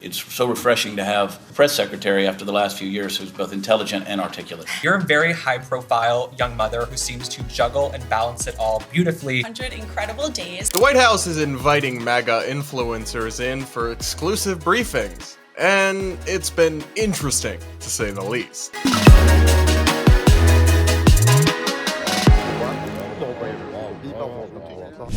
It's so refreshing to have a press secretary after the last few years who's both intelligent and articulate. You're a very high-profile young mother who seems to juggle and balance it all beautifully. 100 incredible days. The White House is inviting MAGA influencers in for exclusive briefings, and it's been interesting, to say the least.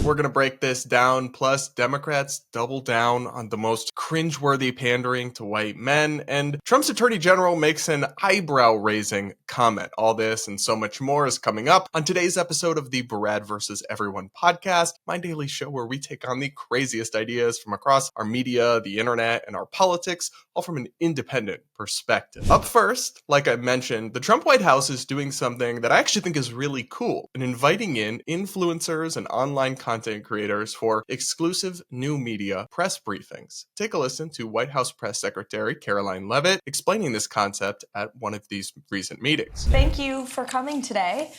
We're going to break this down, plus Democrats double down on the most cringeworthy pandering to white men, and Trump's Attorney General makes an eyebrow-raising comment. All this and so much more is coming up on today's episode of the Brad vs. Everyone podcast, my daily show where we take on the craziest ideas from across our media, the internet, and our politics, all from an independent perspective. Up first, like I mentioned, the Trump White House is doing something that I actually think is really cool, and inviting in influencers and online content creators for exclusive new media press briefings. Take a listen to White House Press Secretary Karoline Leavitt explaining this concept at one of these recent meetings. Thank you for coming today.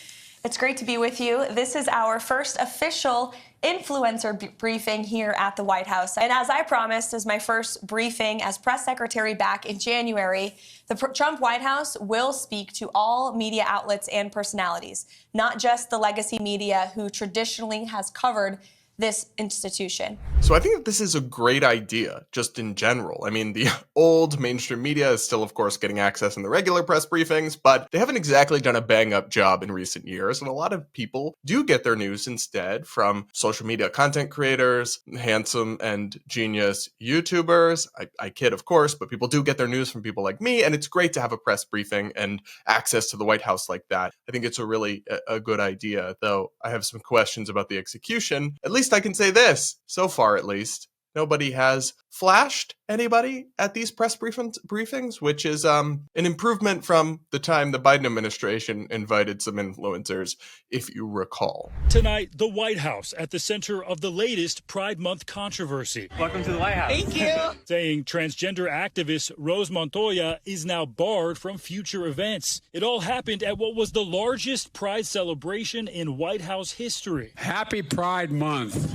It's great to be with you. This is our first official influencer briefing here at the White House. And as I promised, as my first briefing as press secretary back in January, the Trump White House will speak to all media outlets and personalities, not just the legacy media who traditionally has covered this institution. So I think that this is a great idea, just in general. I mean, the old mainstream media is still, of course, getting access in the regular press briefings, but they haven't exactly done a bang-up job in recent years, and a lot of people do get their news instead from social media content creators, handsome and genius YouTubers. I kid, of course, but people do get their news from people like me, and it's great to have a press briefing and access to the White House like that. I think it's a really a good idea, though I have some questions about the execution. At least I can say this, so far at least, nobody has flashed anybody at these press briefings, which is an improvement from the time the Biden administration invited some influencers, if you recall. Tonight, the White House at the center of the latest Pride Month controversy. Welcome to the White House. Thank you. Saying transgender activist Rose Montoya is now barred from future events. It all happened at what was the largest Pride celebration in White House history. Happy Pride Month.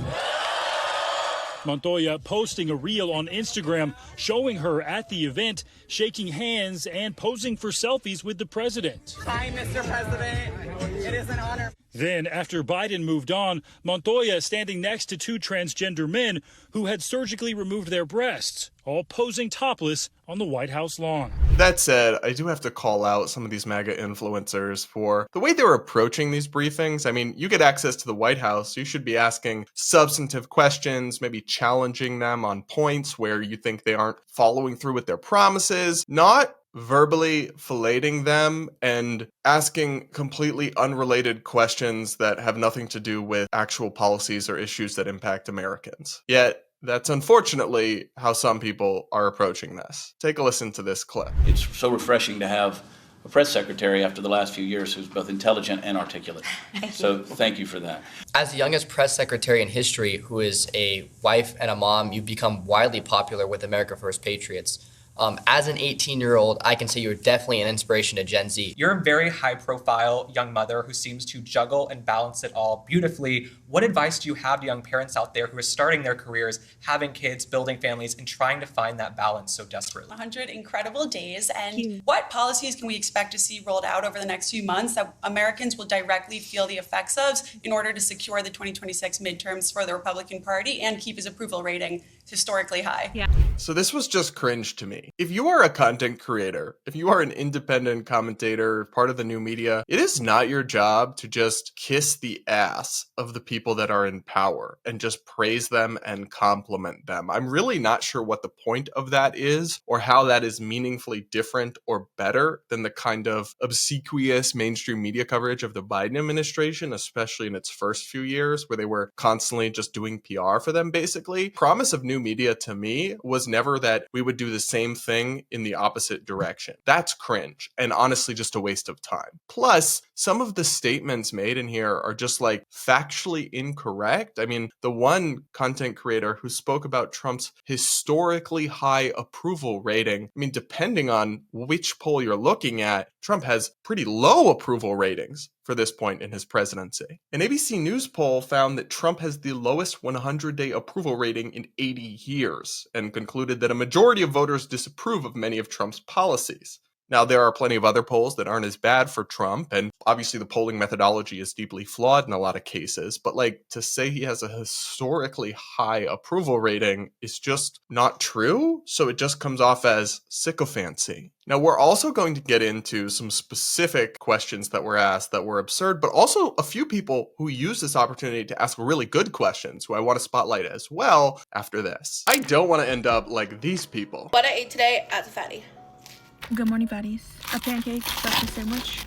Montoya posting a reel on Instagram showing her at the event, shaking hands and posing for selfies with the president. Hi, Mr. President. It is an honor. Then, after Biden moved on, Montoya standing next to two transgender men who had surgically removed their breasts, all posing topless on the White House lawn. That said, I do have to call out some of these MAGA influencers for the way they were approaching these briefings. I mean, you get access to the White House, you should be asking substantive questions, maybe challenging them on points where you think they aren't following through with their promises, not verbally filleting them and asking completely unrelated questions that have nothing to do with actual policies or issues that impact Americans. Yet, that's unfortunately how some people are approaching this. Take a listen to this clip. It's so refreshing to have a press secretary after the last few years who's both intelligent and articulate. So thank you for that. As the youngest press secretary in history who is a wife and a mom, you've become widely popular with America First Patriots. As an 18-year-old, I can say you're definitely an inspiration to Gen Z. You're a very high-profile young mother who seems to juggle and balance it all beautifully. What advice do you have to young parents out there who are starting their careers, having kids, building families, and trying to find that balance so desperately? 100 incredible days. And what policies can we expect to see rolled out over the next few months that Americans will directly feel the effects of in order to secure the 2026 midterms for the Republican Party and keep his approval rating historically high? Yeah. So this was just cringe to me. If you are a content creator, if you are an independent commentator, part of the new media, it is not your job to just kiss the ass of the people that are in power and just praise them and compliment them. I'm really not sure what the point of that is or how that is meaningfully different or better than the kind of obsequious mainstream media coverage of the Biden administration, especially in its first few years where they were constantly just doing PR for them, basically. Promise of new media to me was never that we would do the same thing in the opposite direction. That's cringe and honestly just a waste of time. Plus, some of the statements made in here are just like factually incorrect. I mean, the one content creator who spoke about Trump's historically high approval rating, I mean, depending on which poll you're looking at, Trump has pretty low approval ratings for this point in his presidency. An ABC News poll found that Trump has the lowest 100-day approval rating in 80 years and concluded that a majority of voters disapprove of many of Trump's policies. Now, there are plenty of other polls that aren't as bad for Trump, and obviously the polling methodology is deeply flawed in a lot of cases, but like to say he has a historically high approval rating is just not true, so it just comes off as sycophancy. Now, we're also going to get into some specific questions that were asked that were absurd, but also a few people who use this opportunity to ask really good questions, who I want to spotlight as well after this. I don't want to end up like these people. What I ate today as a fatty. Good morning, fatties. A pancake, stuffed sandwich.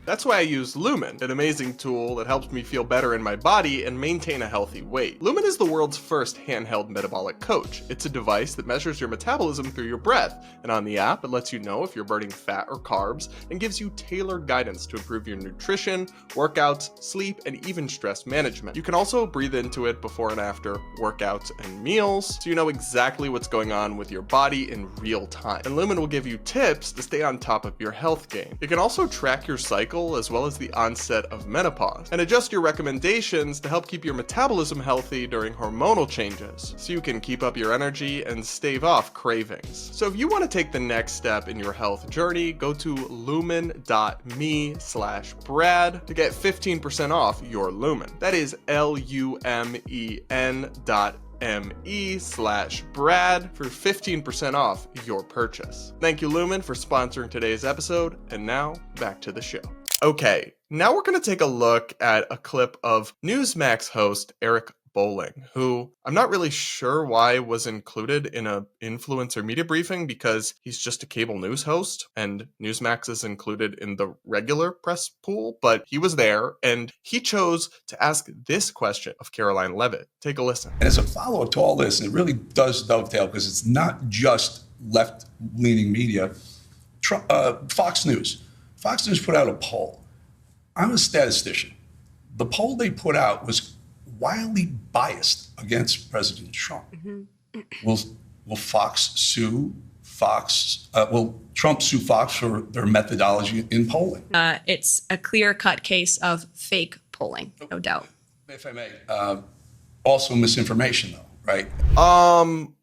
That's why I use Lumen, an amazing tool that helps me feel better in my body and maintain a healthy weight. Lumen is the world's first handheld metabolic coach. It's a device that measures your metabolism through your breath, and on the app, it lets you know if you're burning fat or carbs and gives you tailored guidance to improve your nutrition, workouts, sleep, and even stress management. You can also breathe into it before and after workouts and meals, so you know exactly what's going on with your body in real time. And Lumen will give you tips to stay on top of your health game. It can also track your cycle as well as the onset of menopause, and adjust your recommendations to help keep your metabolism healthy during hormonal changes, so you can keep up your energy and stave off cravings. So if you want to take the next step in your health journey, go to lumen.me/Brad to get 15% off your Lumen. That is lumen.me/Brad for 15% off your purchase. Thank you, Lumen, for sponsoring today's episode, and now back to the show. Okay, now we're going to take a look at a clip of Newsmax host Eric Bolling, who I'm not really sure why was included in a influencer media briefing because he's just a cable news host and Newsmax is included in the regular press pool, but he was there and he chose to ask this question of Karoline Leavitt. Take a listen. And as a follow-up to all this, and it really does dovetail because it's not just left-leaning media, Fox News put out a poll. I'm a statistician. The poll they put out was wildly biased against President Trump. Will Fox sue Fox? Will Trump sue Fox for their methodology in polling? It's a clear-cut case of fake polling, no doubt. If I may, also misinformation, though, right?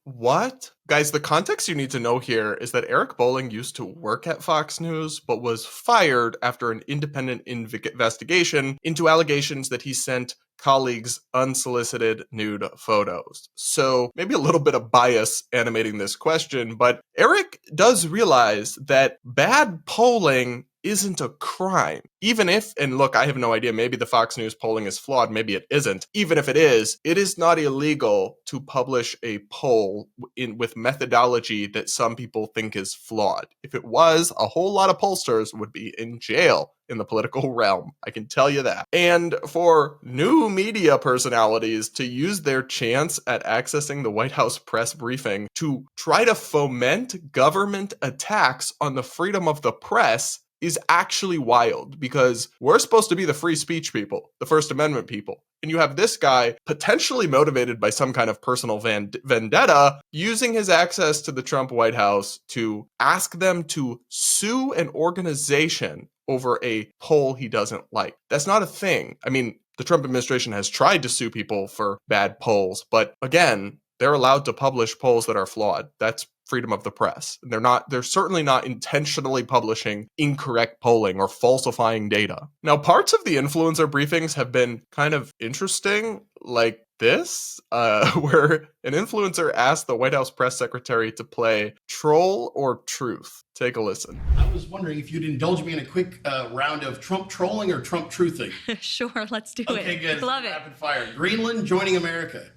What? Guys, the context you need to know here is that Eric Bolling used to work at Fox News, but was fired after an independent investigation into allegations that he sent colleagues unsolicited nude photos. So maybe a little bit of bias animating this question, but Eric does realize that bad polling isn't a crime. Even if, and look, I have no idea, maybe the Fox News polling is flawed, maybe it isn't. Even if it is not illegal to publish a poll with methodology that some people think is flawed. If it was, a whole lot of pollsters would be in jail in the political realm. I can tell you that. And for new media personalities to use their chance at accessing the White House press briefing to try to foment government attacks on the freedom of the press is actually wild, because we're supposed to be the free speech people, the First Amendment people. And you have this guy potentially motivated by some kind of personal vendetta using his access to the Trump White House to ask them to sue an organization over a poll he doesn't like. That's not a thing. I mean, the Trump administration has tried to sue people for bad polls, but again, they're allowed to publish polls that are flawed. That's freedom of the press. They're certainly not intentionally publishing incorrect polling or falsifying data. Now, parts of the influencer briefings have been kind of interesting, like this, where an influencer asked the White House press secretary to play Troll or Truth. Take a listen. I was wondering if you'd indulge me in a quick round of Trump trolling or Trump truthing. Sure, let's do it. Okay, good. Love it. Rapid fire. Greenland joining America.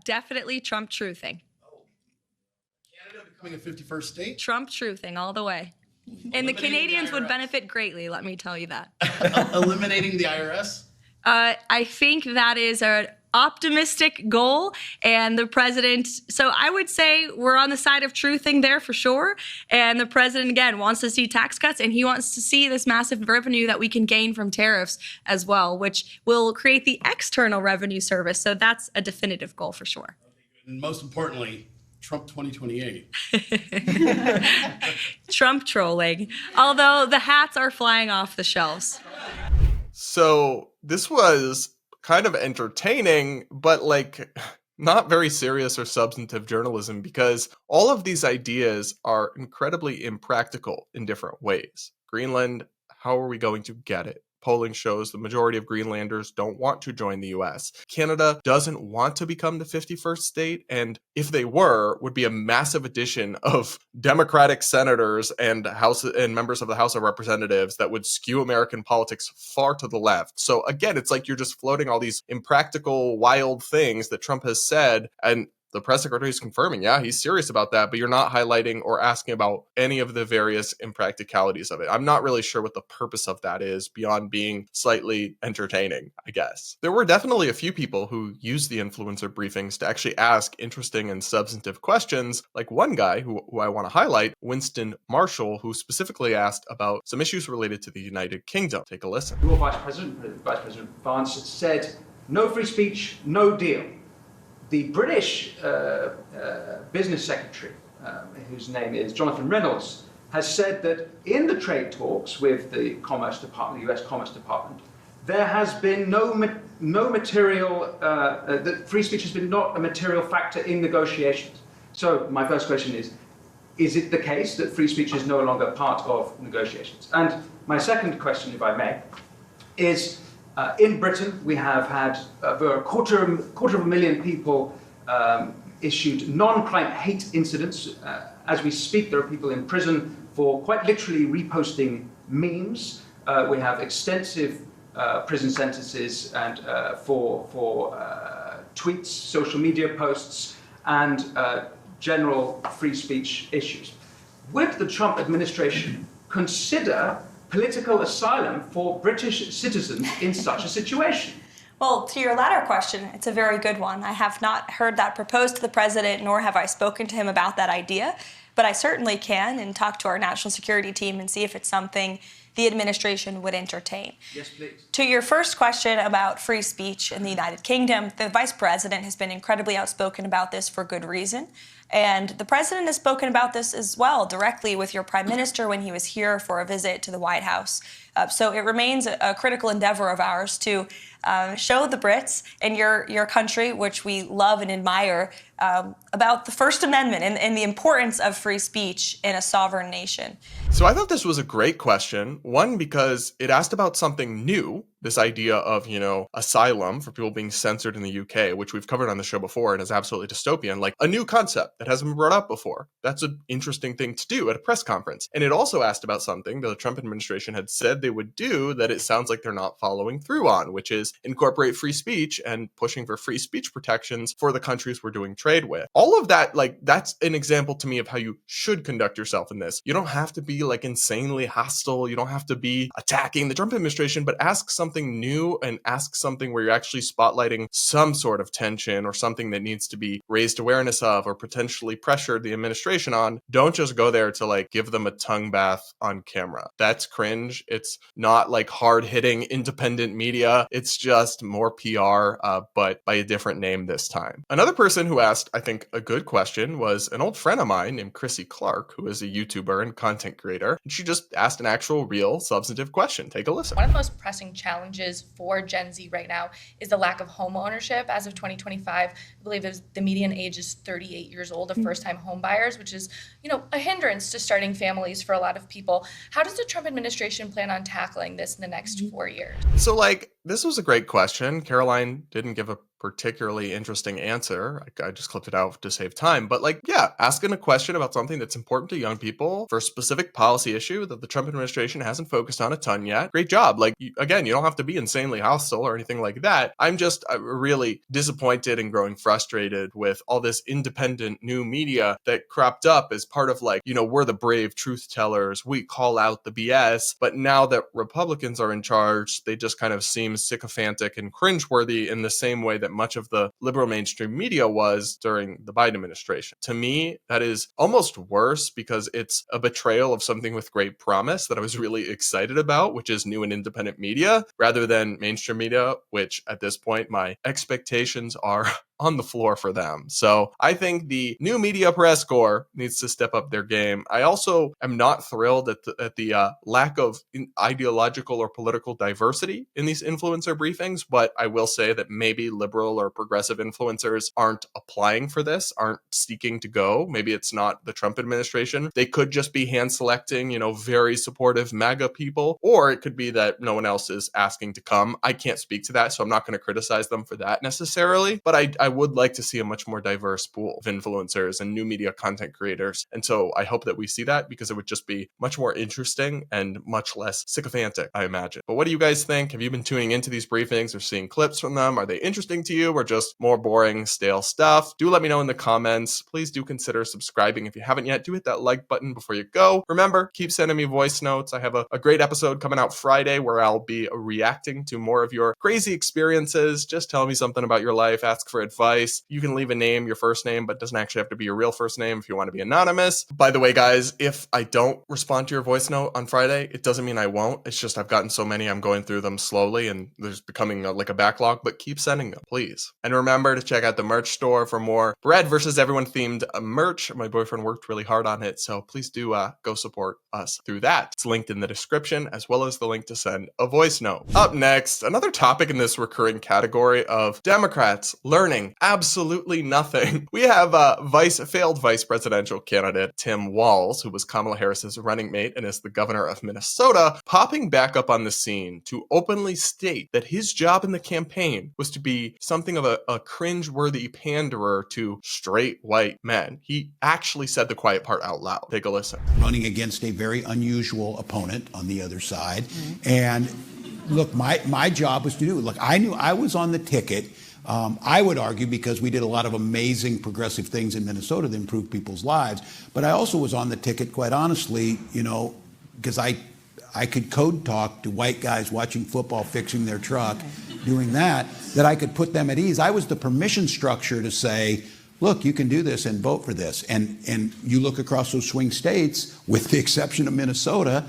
Definitely Trump truthing. Canada becoming a 51st state. Trump truthing all the way. And the Canadians would benefit greatly, let me tell you that. Eliminating the IRS. I think that is an optimistic goal. And the president, so I would say we're on the side of truthing there for sure. And the president, again, wants to see tax cuts, and he wants to see this massive revenue that we can gain from tariffs as well, which will create the external revenue service. So that's a definitive goal for sure. And most importantly, Trump 2028. Trump trolling, although the hats are flying off the shelves. So this was kind of entertaining, but like not very serious or substantive journalism, because all of these ideas are incredibly impractical in different ways. Greenland, how are we going to get it? Polling shows the majority of Greenlanders don't want to join the US. Canada doesn't want to become the 51st state, and if they were, would be a massive addition of Democratic senators and members of the House of Representatives that would skew American politics far to the left. So again, it's like you're just floating all these impractical, wild things that Trump has said, and the press secretary is confirming, yeah, he's serious about that, but you're not highlighting or asking about any of the various impracticalities of it. I'm not really sure what the purpose of that is beyond being slightly entertaining, I guess. There were definitely a few people who used the influencer briefings to actually ask interesting and substantive questions, like one guy who I want to highlight, Winston Marshall, who specifically asked about some issues related to the United Kingdom. Take a listen. Your Vice President Vance, said, no free speech, no deal. The British business secretary, whose name is Jonathan Reynolds, has said that in the trade talks with the Commerce Department, the US Commerce Department, there has been no material, that free speech has been not a material factor in negotiations. So my first question is it the case that free speech is no longer part of negotiations? And my second question, if I may, is in Britain, we have had over a quarter of a million people issued non-climate hate incidents. As we speak, there are people in prison for quite literally reposting memes. We have extensive prison sentences and for tweets, social media posts, and general free speech issues. Would the Trump administration consider political asylum for British citizens in such a situation? Well, to your latter question, it's a very good one. I have not heard that proposed to the president, nor have I spoken to him about that idea, but I certainly can and talk to our national security team and see if it's something the administration would entertain. Yes, please. To your first question about free speech in the United Kingdom, the vice president has been incredibly outspoken about this for good reason. And the president has spoken about this as well directly with your prime minister when he was here for a visit to the White House. So it remains a critical endeavor of ours to show the Brits and your country, which we love and admire, about the First Amendment and the importance of free speech in a sovereign nation. So I thought this was a great question. One, because it asked about something new, this idea of, asylum for people being censored in the UK, which we've covered on the show before and is absolutely dystopian, like a new concept that hasn't been brought up before. That's an interesting thing to do at a press conference. And it also asked about something that the Trump administration had said they would do that it sounds like they're not following through on, which is incorporate free speech and pushing for free speech protections for the countries we're doing trade with. All of that, that's an example to me of how you should conduct yourself in this. You don't have to be insanely hostile. You don't have to be attacking the Trump administration, but ask something new and ask something where you're actually spotlighting some sort of tension or something that needs to be raised awareness of or potentially pressured the administration on. Don't just go there to give them a tongue bath on camera. That's cringe. It's not hard-hitting independent media. It's just more PR, but by a different name this time. Another person who asked, I think, a good question was an old friend of mine named Chrissy Clark, who is a YouTuber and content creator. And she just asked an actual, real, substantive question. Take a listen. One of the most pressing challenges for Gen Z right now is the lack of home ownership. As of 2025, I believe the median age is 38 years old of first-time home buyers, which is, a hindrance to starting families for a lot of people. How does the Trump administration plan on tackling this in the next 4 years? So, this was a great question. Caroline didn't give a particularly interesting answer. I just clipped it out to save time. But asking a question about something that's important to young people for a specific policy issue that the Trump administration hasn't focused on a ton yet. Great job. Again, you don't have to be insanely hostile or anything like that. I'm just really disappointed and growing frustrated with all this independent new media that cropped up as part of we're the brave truth tellers. We call out the BS. But now that Republicans are in charge, they just kind of seem sycophantic and cringeworthy in the same way that much of the liberal mainstream media was during the Biden administration. To me, that is almost worse because it's a betrayal of something with great promise that I was really excited about, which is new and independent media, rather than mainstream media, which at this point, my expectations are on the floor for them. So I think the new media press corps needs to step up their game. I also am not thrilled at the lack of ideological or political diversity in these influencer briefings, but I will say that maybe liberal or progressive influencers aren't applying for this, aren't seeking to go. Maybe it's not the Trump administration. They could just be hand selecting, very supportive MAGA people, or it could be that no one else is asking to come. I can't speak to that, so I'm not going to criticize them for that necessarily, but I would like to see a much more diverse pool of influencers and new media content creators. And so I hope that we see that because it would just be much more interesting and much less sycophantic, I imagine. But what do you guys think? Have you been tuning into these briefings or seeing clips from them? Are they interesting to you or just more boring, stale stuff? Do let me know in the comments. Please do consider subscribing if you haven't yet. Do hit that like button before you go. Remember, keep sending me voice notes. I have a great episode coming out Friday where I'll be reacting to more of your crazy experiences. Just tell me something about your life. Ask for advice. You can leave a name, your first name, but doesn't actually have to be your real first name if you want to be anonymous. By the way, guys, if I don't respond to your voice note on Friday, it doesn't mean I won't. It's just I've gotten so many, I'm going through them slowly and there's becoming like a backlog, but keep sending them, please. And remember to check out the merch store for more Bread versus Everyone themed merch. My boyfriend worked really hard on it, so please do go support us through that. It's linked in the description as well as the link to send a voice note. Up next, another topic in this recurring category of Democrats learning absolutely nothing. We have failed vice presidential candidate Tim Walz, who was Kamala Harris's running mate and is the governor of Minnesota, popping back up on the scene to openly state that his job in the campaign was to be something of a cringe-worthy panderer to straight white men. He actually said the quiet part out loud. Take a listen. Running against a very unusual opponent on the other side. And look, my job was to do it. Look, I knew I was on the ticket. I would argue because we did a lot of amazing progressive things in Minnesota that improved people's lives. But I also was on the ticket, quite honestly, because I could code talk to white guys watching football, fixing their truck, doing that I could put them at ease. I was the permission structure to say, look, you can do this and vote for this. And you look across those swing states, with the exception of Minnesota,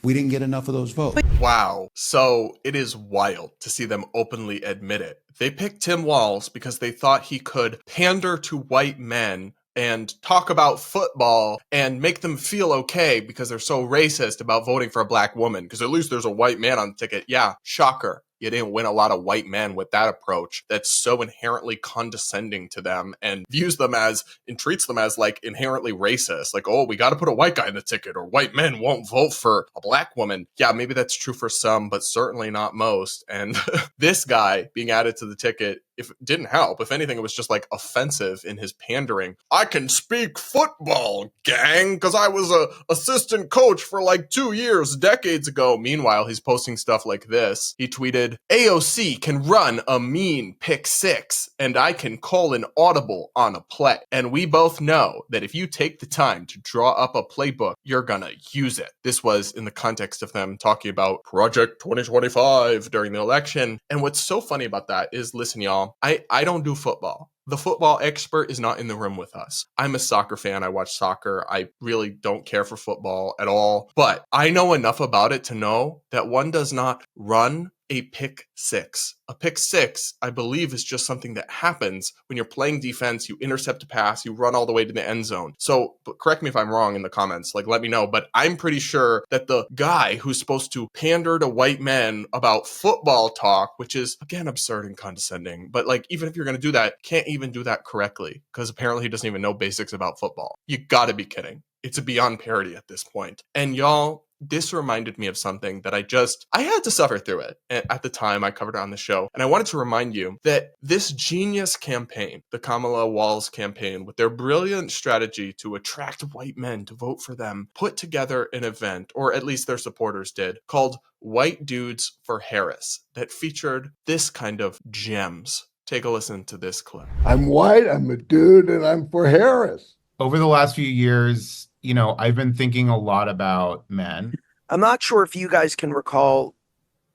we didn't get enough of those votes. Wow. So it is wild to see them openly admit it. They picked Tim Walz because they thought he could pander to white men and talk about football and make them feel okay because they're so racist about voting for a black woman because at least there's a white man on the ticket. Yeah, shocker. You didn't win a lot of white men with that approach that's so inherently condescending to them and views them as and treats them as like inherently racist. Like, oh, we got to put a white guy in the ticket or white men won't vote for a black woman. Yeah, maybe that's true for some, but certainly not most. And this guy being added to the ticket, if it didn't help, if anything, it was just like offensive in his pandering. I can speak football, gang, because I was a assistant coach for like 2 years, decades ago. Meanwhile, he's posting stuff like this. He tweeted, AOC can run a mean pick six, and I can call an audible on a play. And we both know that if you take the time to draw up a playbook, you're gonna use it. This was in the context of them talking about Project 2025 during the election. And what's so funny about that is, listen, y'all, I don't do football. The football expert is not in the room with us. I'm a soccer fan. I watch soccer. I really don't care for football at all. But I know enough about it to know that one does not run a pick six. A pick six, I believe, is just something that happens when you're playing defense, you intercept a pass, you run all the way to the end zone. So correct me if I'm wrong in the comments, like let me know, but I'm pretty sure that the guy who's supposed to pander to white men about football talk, which is again absurd and condescending, but like even if you're going to do that, can't even do that correctly because apparently he doesn't even know basics about football. You gotta be kidding. It's a beyond parody at this point. And y'all, this reminded me of something that I had to suffer through it. And at the time I covered it on the show. And I wanted to remind you that this genius campaign, the Kamala Walz campaign, with their brilliant strategy to attract white men to vote for them, put together an event, or at least their supporters did, called White Dudes for Harris that featured this kind of gems. Take a listen to this clip. I'm white, I'm a dude, and I'm for Harris. Over the last few years, I've been thinking a lot about men. I'm not sure if you guys can recall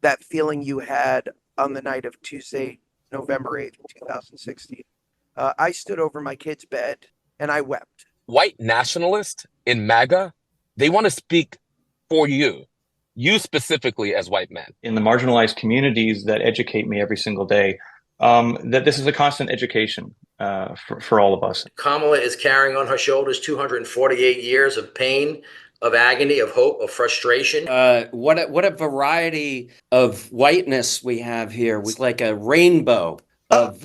that feeling you had on the night of Tuesday November 8th, 2016. I stood over my kid's bed and I wept. White nationalists in MAGA, they want to speak for you specifically as white men. In the marginalized communities that educate me every single day, that this is a constant education for all of us. Kamala is carrying on her shoulders 248 years of pain, of agony, of hope, of frustration. What a variety of whiteness we have here. It's like a rainbow of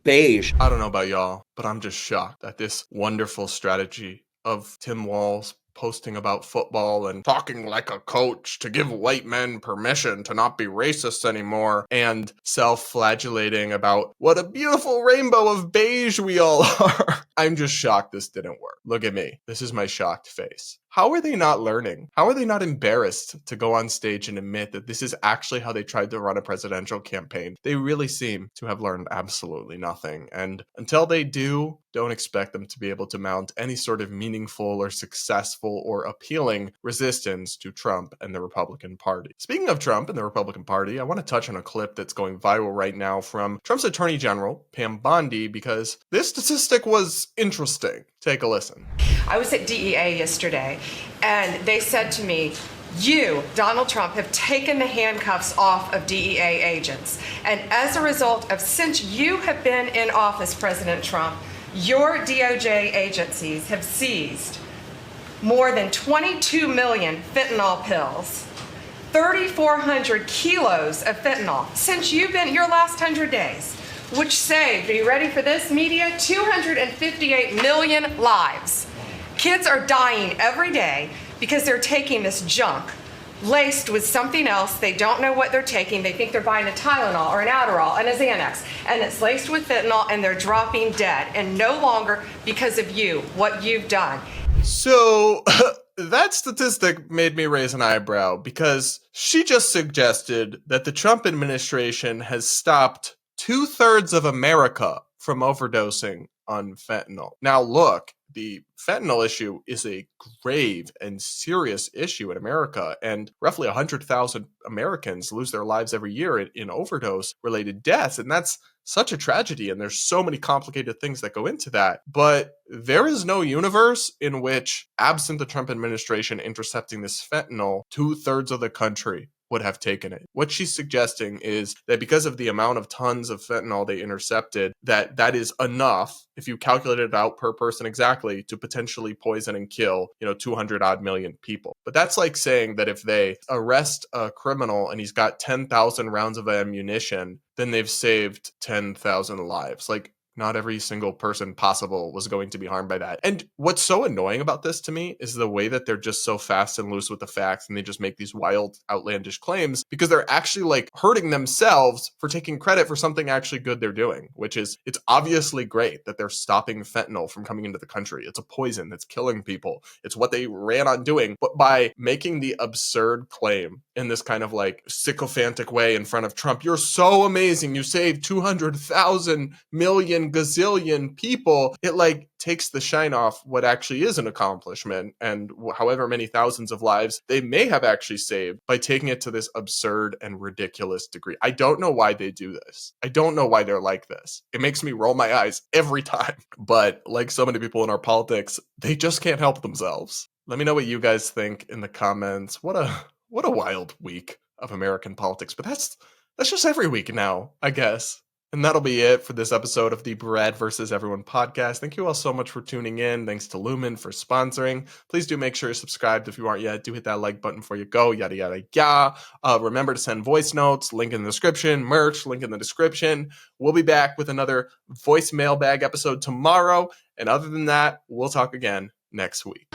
beige. I don't know about y'all, but I'm just shocked at this wonderful strategy of Tim Walz posting about football and talking like a coach to give white men permission to not be racist anymore, and self-flagellating about what a beautiful rainbow of beige we all are. I'm just shocked this didn't work. Look at me. This is my shocked face. How are they not learning? How are they not embarrassed to go on stage and admit that this is actually how they tried to run a presidential campaign? They really seem to have learned absolutely nothing. And until they do, don't expect them to be able to mount any sort of meaningful or successful or appealing resistance to Trump and the Republican Party. Speaking of Trump and the Republican Party, I want to touch on a clip that's going viral right now from Trump's Attorney General, Pam Bondi, because this statistic was interesting. Take a listen. I was at DEA yesterday, and they said to me, you, Donald Trump, have taken the handcuffs off of DEA agents. And as a result of, since you have been in office, President Trump, your DOJ agencies have seized more than 22 million fentanyl pills, 3,400 kilos of fentanyl since you've been your last 100 days, which saved, are you ready for this, media? 258 million lives. Kids are dying every day because they're taking this junk laced with something else. They don't know what they're taking. They think they're buying a Tylenol or an Adderall and a Xanax, and it's laced with fentanyl, and they're dropping dead, and no longer because of you, what you've done. So that statistic made me raise an eyebrow, because she just suggested that the Trump administration has stopped 2/3 of America from overdosing on fentanyl. Now look, the fentanyl issue is a grave and serious issue in America, and roughly 100,000 Americans lose their lives every year in overdose-related deaths, and that's such a tragedy, and there's so many complicated things that go into that. But there is no universe in which, absent the Trump administration intercepting this fentanyl, 2/3 of the country would have taken it. What she's suggesting is that because of the amount of tons of fentanyl they intercepted, that is enough, if you calculate it out per person exactly, to potentially poison and kill, 200 odd million people. But that's like saying that if they arrest a criminal and he's got 10,000 rounds of ammunition, then they've saved 10,000 lives. Like, not every single person possible was going to be harmed by that. And what's so annoying about this to me is the way that they're just so fast and loose with the facts, and they just make these wild, outlandish claims, because they're actually like hurting themselves for taking credit for something actually good they're doing, which is, it's obviously great that they're stopping fentanyl from coming into the country. It's a poison that's killing people. It's what they ran on doing. But by making the absurd claim in this kind of like sycophantic way in front of Trump, you're so amazing, you saved 200,000 million gazillion people, it like takes the shine off what actually is an accomplishment, and however many thousands of lives they may have actually saved by taking it to this absurd and ridiculous degree. I don't know why they do this. I don't know why they're like this. It makes me roll my eyes every time. But like so many people in our politics, they just can't help themselves. Let me know what you guys think in the comments. What a wild week of American politics. But that's just every week now, I guess. And that'll be it for this episode of the Brad vs. Everyone podcast. Thank you all so much for tuning in. Thanks to Lumen for sponsoring. Please do make sure you're subscribed if you aren't yet. Do hit that like button before you go, yada, yada, yada. Remember to send voice notes, link in the description, merch, link in the description. We'll be back with another voice mailbag episode tomorrow. And other than that, we'll talk again next week.